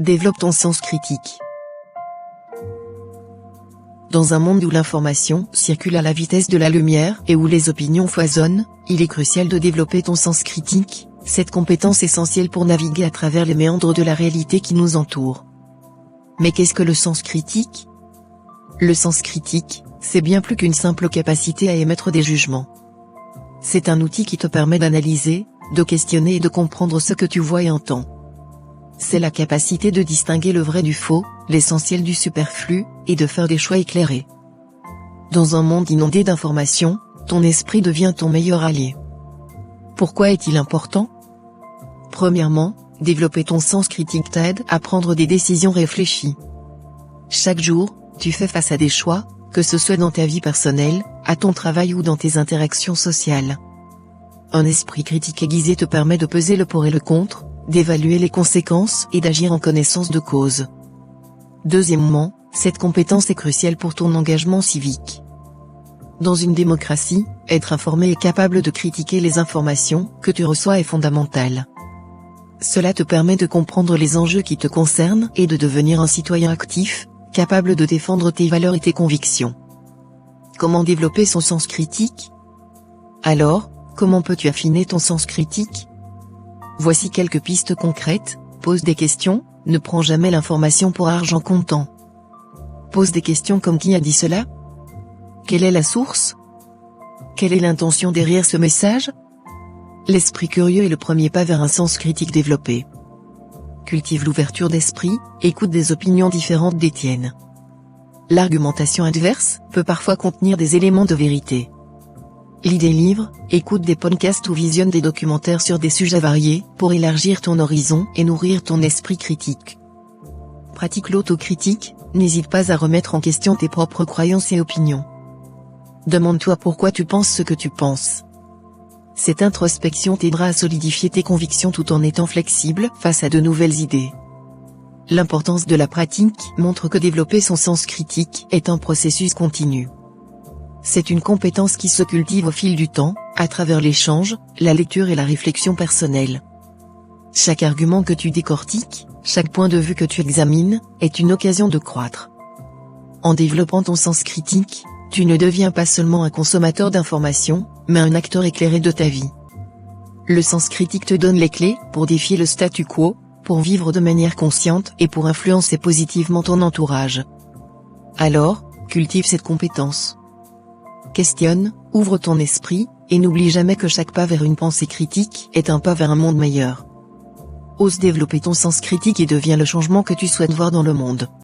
Développe ton sens critique. Dans un monde où l'information circule à la vitesse de la lumière et où les opinions foisonnent, il est crucial de développer ton sens critique, cette compétence essentielle pour naviguer à travers les méandres de la réalité qui nous entoure. Mais qu'est-ce que le sens critique ? Le sens critique, c'est bien plus qu'une simple capacité à émettre des jugements. C'est un outil qui te permet d'analyser, de questionner et de comprendre ce que tu vois et entends. C'est la capacité de distinguer le vrai du faux, l'essentiel du superflu, et de faire des choix éclairés. Dans un monde inondé d'informations, ton esprit devient ton meilleur allié. Pourquoi est-il important ? Premièrement, développer ton sens critique t'aide à prendre des décisions réfléchies. Chaque jour, tu fais face à des choix, que ce soit dans ta vie personnelle, à ton travail ou dans tes interactions sociales. Un esprit critique aiguisé te permet de peser le pour et le contre, d'évaluer les conséquences et d'agir en connaissance de cause. Deuxièmement, cette compétence est cruciale pour ton engagement civique. Dans une démocratie, être informé et capable de critiquer les informations que tu reçois est fondamental. Cela te permet de comprendre les enjeux qui te concernent et de devenir un citoyen actif, capable de défendre tes valeurs et tes convictions. Comment développer son sens critique ? Alors, comment peux-tu affiner ton sens critique ? Voici quelques pistes concrètes. Pose des questions, ne prends jamais l'information pour argent comptant. Pose des questions comme qui a dit cela ? Quelle est la source ? Quelle est l'intention derrière ce message ? L'esprit curieux est le premier pas vers un sens critique développé. Cultive l'ouverture d'esprit, écoute des opinions différentes des tiennes. L'argumentation adverse peut parfois contenir des éléments de vérité. Lis des livres, écoute des podcasts ou visionne des documentaires sur des sujets variés, pour élargir ton horizon et nourrir ton esprit critique. Pratique l'autocritique, n'hésite pas à remettre en question tes propres croyances et opinions. Demande-toi pourquoi tu penses ce que tu penses. Cette introspection t'aidera à solidifier tes convictions tout en étant flexible face à de nouvelles idées. L'importance de la pratique montre que développer son sens critique est un processus continu. C'est une compétence qui se cultive au fil du temps, à travers l'échange, la lecture et la réflexion personnelle. Chaque argument que tu décortiques, chaque point de vue que tu examines, est une occasion de croître. En développant ton sens critique, tu ne deviens pas seulement un consommateur d'informations, mais un acteur éclairé de ta vie. Le sens critique te donne les clés pour défier le statu quo, pour vivre de manière consciente et pour influencer positivement ton entourage. Alors, cultive cette compétence. Questionne, ouvre ton esprit, et n'oublie jamais que chaque pas vers une pensée critique est un pas vers un monde meilleur. Ose développer ton sens critique et deviens le changement que tu souhaites voir dans le monde.